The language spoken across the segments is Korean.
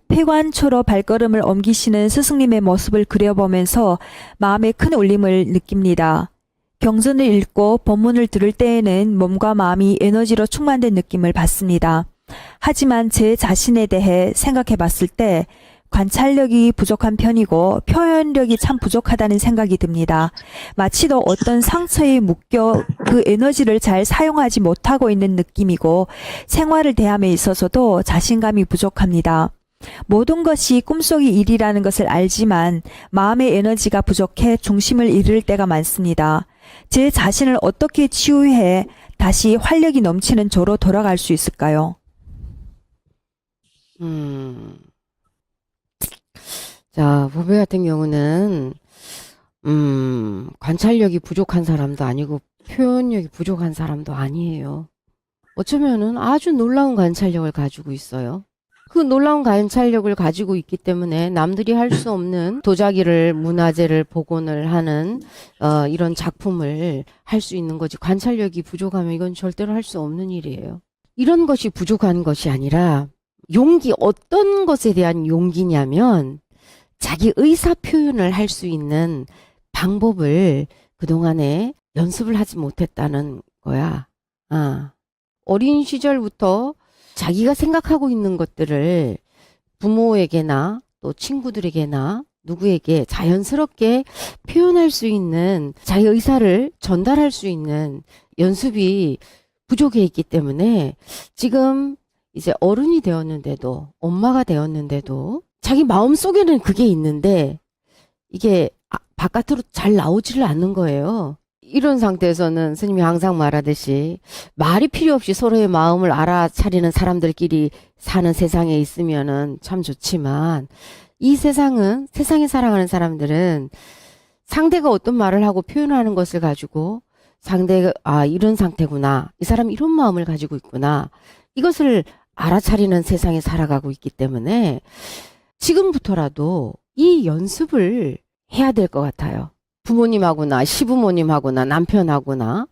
폐관초로 발걸음을 옮기시는 스승님의 모습을 그려보면서 마음에 큰 울림을 느낍니다. 경전을 읽고 본문을 들을 때에는 몸과 마음이 에너지로 충만된 느낌을 받습니다. 하지만 제 자신에 대해 생각해 봤을 때 관찰력이 부족한 편이고 표현력이 참 부족하다는 생각이 듭니다. 마치도 어떤 상처에 묶여 그 에너지를 잘 사용하지 못하고 있는 느낌이고 생활을 대함에 있어서도 자신감이 부족합니다. 모든 것이 꿈속의 일이라는 것을 알지만 마음의 에너지가 부족해 중심을 잃을 때가 많습니다. 제 자신을 어떻게 치유해 다시 활력이 넘치는 저로 돌아갈 수 있을까요? 자, 보배 같은 경우는, 관찰력이 부족한 사람도 아니고, 표현력이 부족한 사람도 아니에요. 어쩌면은 아주 놀라운 관찰력을 가지고 있어요. 그 놀라운 관찰력을 가지고 있기 때문에 남들이 할 수 없는 도자기를, 문화재를 복원을 하는, 이런 작품을 할 수 있는 거지. 관찰력이 부족하면 이건 절대로 할 수 없는 일이에요. 이런 것이 부족한 것이 아니라, 용기, 어떤 것에 대한 용기냐면, 자기 의사 표현을 할 수 있는 방법을 그동안에 연습을 하지 못했다는 거야. 어린 시절부터 자기가 생각하고 있는 것들을 부모에게나 또 친구들에게나 누구에게 자연스럽게 표현할 수 있는 자기 의사를 전달할 수 있는 연습이 부족해 있기 때문에 지금 이제 어른이 되었는데도 엄마가 되었는데도 자기 마음속에는 그게 있는데 이게 바깥으로 잘 나오지를 않는 거예요. 이런 상태에서는 스님이 항상 말하듯이 말이 필요 없이 서로의 마음을 알아차리는 사람들끼리 사는 세상에 있으면은 참 좋지만 이 세상은 세상에 살아가는 사람들은 상대가 어떤 말을 하고 표현하는 것을 가지고 상대가 이런 상태구나. 이 사람 이런 마음을 가지고 있구나. 이것을 알아차리는 세상에 살아가고 있기 때문에 지금부터라도 이 연습을 해야 될 것 같아요. 부모님하고나 시부모님하고나 남편하고나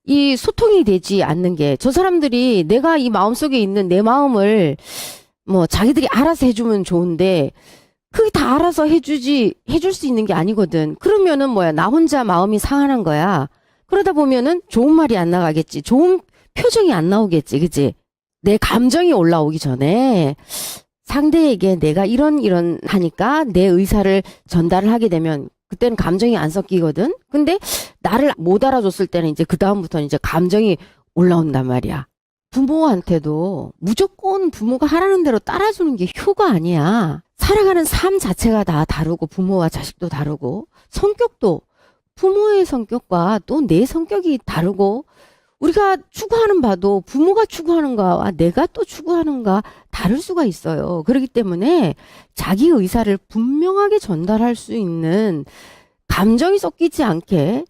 이 소통이 되지 않는 게 저 사람들이 내가 이 마음속에 있는 내 마음을 뭐 자기들이 알아서 해주면 좋은데 그게 다 알아서 해줄 수 있는 게 아니거든. 그러면은 뭐야, 나 혼자 마음이 상하는 거야. 그러다 보면은 좋은 말이 안 나가겠지. 좋은 표정이 안 나오겠지. 그치? 내 감정이 올라오기 전에 상대에게 내가 이런 하니까 내 의사를 전달을 하게 되면 그때는 감정이 안 섞이거든. 근데 나를 못 알아줬을 때는 이제 그 다음부터는 이제 감정이 올라온단 말이야. 부모한테도 무조건 부모가 하라는 대로 따라주는 게 효가 아니야. 살아가는 삶 자체가 다 다르고 부모와 자식도 다르고 성격도 부모의 성격과 또 내 성격이 다르고 우리가 추구하는 바도 부모가 추구하는가와 내가 또 추구하는가 다를 수가 있어요. 그렇기 때문에 자기 의사를 분명하게 전달할 수 있는 감정이 섞이지 않게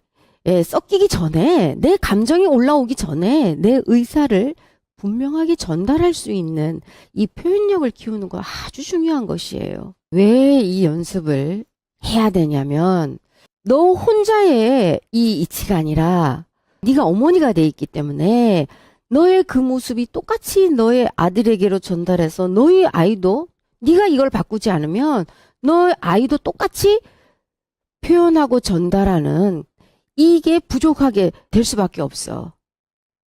섞이기 전에 내 감정이 올라오기 전에 내 의사를 분명하게 전달할 수 있는 이 표현력을 키우는 거 아주 중요한 것이에요. 왜 이 연습을 해야 되냐면 너 혼자의 이 이치가 아니라 네가 어머니가 돼 있기 때문에 너의 그 모습이 똑같이 너의 아들에게로 전달해서 너의 아이도 네가 이걸 바꾸지 않으면 너의 아이도 똑같이 표현하고 전달하는 이게 부족하게 될 수밖에 없어.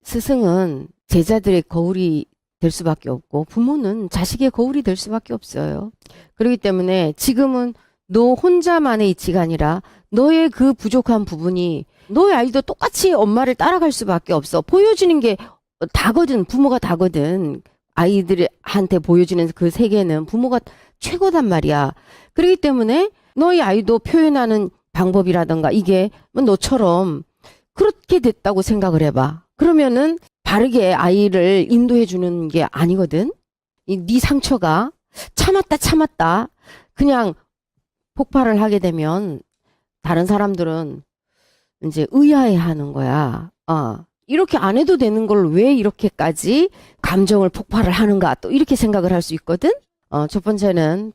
스승은 제자들의 거울이 될 수밖에 없고 부모는 자식의 거울이 될 수밖에 없어요. 그렇기 때문에 지금은 너 혼자만의 이치가 아니라 너의 그 부족한 부분이 너의 아이도 똑같이 엄마를 따라갈 수밖에 없어. 보여지는 게 다거든. 부모가 다거든. 아이들한테 보여지는 그 세계는 부모가 최고단 말이야. 그렇기 때문에 너의 아이도 표현하는 방법이라던가 이게 너처럼 그렇게 됐다고 생각을 해봐. 그러면은 바르게 아이를 인도해 주는 게 아니거든. 네 상처가 참았다 그냥 폭발을 하게 되면 다른 사람들은 이제 의아해하는 거야. 이렇게 안 해도 되는 걸 왜 이렇게까지 감정을 폭발을 하는가 또 이렇게 생각을 할 수 있거든. 첫 번째는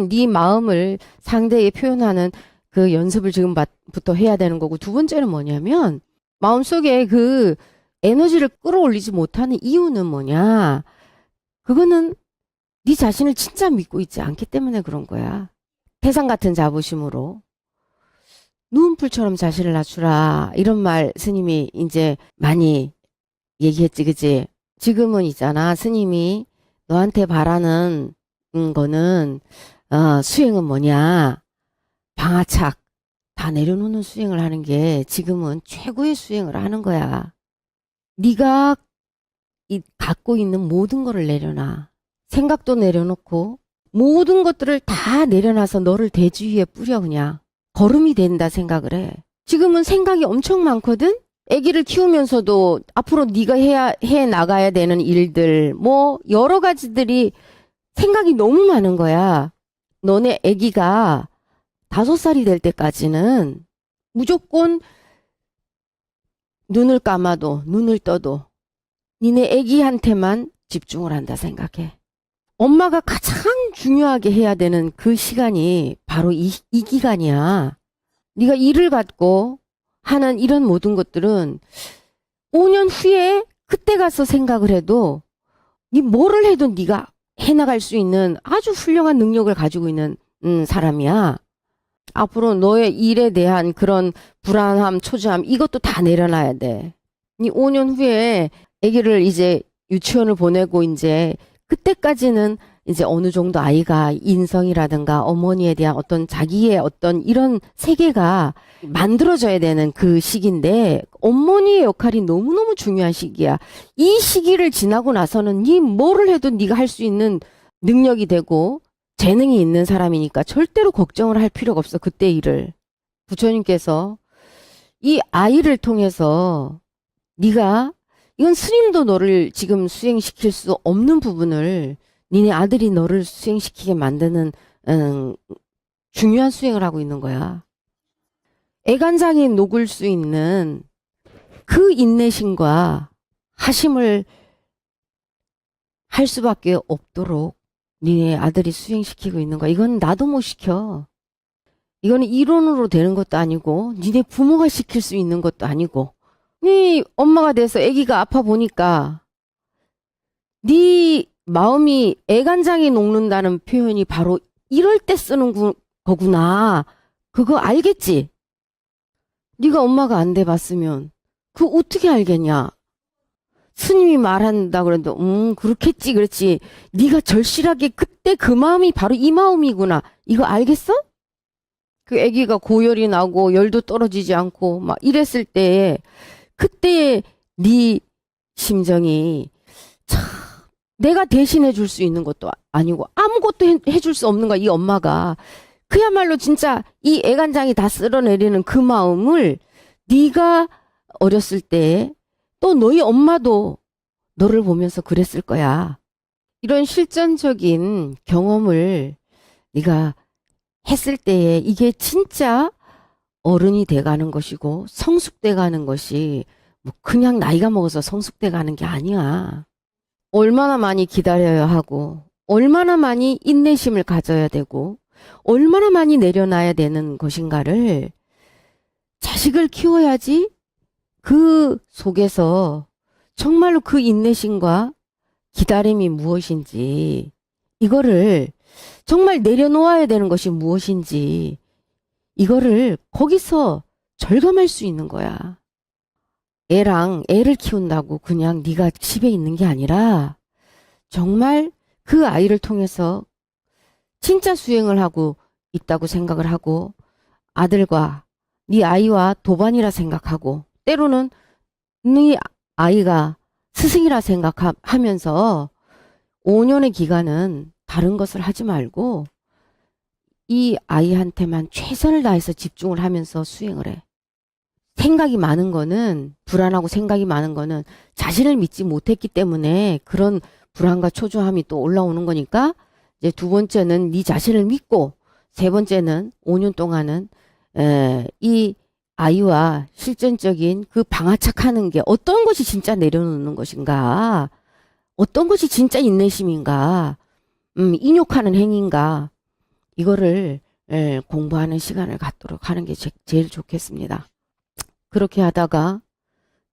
네 마음을 상대에 표현하는 그 연습을 지금부터 해야 되는 거고, 두 번째는 뭐냐면 마음속에 그 에너지를 끌어올리지 못하는 이유는 뭐냐? 그거는 네 자신을 진짜 믿고 있지 않기 때문에 그런 거야. 태산 같은 자부심으로 누움풀처럼 자신을 낮추라 이런 말 스님이 이제 많이 얘기했지, 그지? 지금은 있잖아, 스님이 너한테 바라는 거는 수행은 뭐냐? 방아착 다 내려놓는 수행을 하는 게 지금은 최고의 수행을 하는 거야. 네가 갖고 있는 모든 거를 내려놔. 생각도 내려놓고 모든 것들을 다 내려놔서 너를 대지 위에 뿌려 그냥. 걸음이 된다 생각을 해. 지금은 생각이 엄청 많거든? 아기를 키우면서도 앞으로 네가 해 나가야 되는 일들, 뭐 여러 가지들이 생각이 너무 많은 거야. 너네 아기가 5살이 될 때까지는 무조건 눈을 감아도 눈을 떠도 니네 아기한테만 집중을 한다 생각해. 엄마가 가장 중요하게 해야 되는 그 시간이 바로 이 기간이야. 네가 일을 갖고 하는 이런 모든 것들은 5년 후에 그때 가서 생각을 해도 네 뭐를 해도 네가 해나갈 수 있는 아주 훌륭한 능력을 가지고 있는 사람이야. 앞으로 너의 일에 대한 그런 불안함, 초조함 이것도 다 내려놔야 돼. 네 5년 후에 아기를 이제 유치원을 보내고 이제 그때까지는 이제 어느 정도 아이가 인성이라든가 어머니에 대한 어떤 자기의 어떤 이런 세계가 만들어져야 되는 그 시기인데 어머니의 역할이 너무너무 중요한 시기야. 이 시기를 지나고 나서는 네 뭐를 해도 네가 할 수 있는 능력이 되고 재능이 있는 사람이니까 절대로 걱정을 할 필요가 없어. 그때 일을. 부처님께서 이 아이를 통해서 네가 이건 스님도 너를 지금 수행시킬 수 없는 부분을 니네 아들이 너를 수행시키게 만드는 중요한 수행을 하고 있는 거야. 애간장에 녹을 수 있는 그 인내심과 하심을 할 수밖에 없도록 니네 아들이 수행시키고 있는 거야. 이건 나도 못 시켜. 이거는 이론으로 되는 것도 아니고 니네 부모가 시킬 수 있는 것도 아니고 네 엄마가 돼서 아기가 아파 보니까 네 마음이 애간장에 녹는다는 표현이 바로 이럴 때 쓰는 거구나. 그거 알겠지? 네가 엄마가 안 돼봤으면 그거 어떻게 알겠냐? 스님이 말한다 그랬는데 그렇겠지 그렇지. 네가 절실하게 그때 그 마음이 바로 이 마음이구나. 이거 알겠어? 그 아기가 고열이 나고 열도 떨어지지 않고 막 이랬을 때 그때 네 심정이 참 내가 대신해 줄 수 있는 것도 아니고 아무것도 해줄 수 없는 거야. 이 엄마가 그야말로 진짜 이 애간장이 다 쓸어내리는 그 마음을 네가 어렸을 때 또 너희 엄마도 너를 보면서 그랬을 거야. 이런 실전적인 경험을 네가 했을 때에 이게 진짜 어른이 돼가는 것이고 성숙돼가는 것이 뭐 그냥 나이가 먹어서 성숙돼가는 게 아니야. 얼마나 많이 기다려야 하고 얼마나 많이 인내심을 가져야 되고 얼마나 많이 내려놔야 되는 것인가를 자식을 키워야지 그 속에서 정말로 그 인내심과 기다림이 무엇인지 이거를 정말 내려놓아야 되는 것이 무엇인지 이거를 거기서 절감할 수 있는 거야. 애를 키운다고 그냥 네가 집에 있는 게 아니라 정말 그 아이를 통해서 진짜 수행을 하고 있다고 생각을 하고 아들과 네 아이와 도반이라 생각하고 때로는 네 아이가 스승이라 생각하면서 5년의 기간은 다른 것을 하지 말고 이 아이한테만 최선을 다해서 집중을 하면서 수행을 해. 생각이 많은 거는 불안하고 생각이 많은 거는 자신을 믿지 못했기 때문에 그런 불안과 초조함이 또 올라오는 거니까 이제 두 번째는 네 자신을 믿고 세 번째는 5년 동안은 이 아이와 실전적인 그 방아착하는 게 어떤 것이 진짜 내려놓는 것인가 어떤 것이 진짜 인내심인가 인욕하는 행위인가 이거를 공부하는 시간을 갖도록 하는 게 제일 좋겠습니다. 그렇게 하다가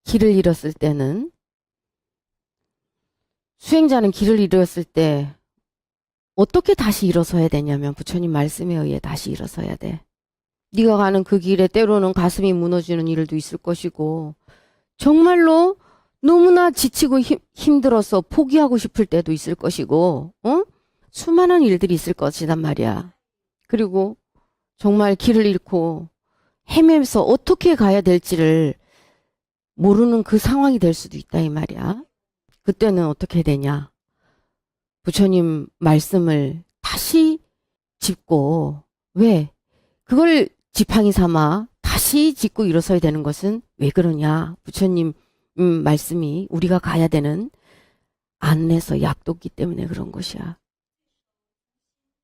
길을 잃었을 때는 수행자는 길을 잃었을 때 어떻게 다시 일어서야 되냐면 부처님 말씀에 의해 다시 일어서야 돼. 네가 가는 그 길에 때로는 가슴이 무너지는 일도 있을 것이고 정말로 너무나 지치고 힘들어서 포기하고 싶을 때도 있을 것이고 수많은 일들이 있을 것이란 말이야. 그리고 정말 길을 잃고 헤매면서 어떻게 가야 될지를 모르는 그 상황이 될 수도 있다 이 말이야. 그때는 어떻게 되냐? 부처님 말씀을 다시 짚고 왜? 그걸 지팡이 삼아 다시 짚고 일어서야 되는 것은 왜 그러냐? 부처님 말씀이 우리가 가야 되는 안내서 약도기 때문에 그런 것이야.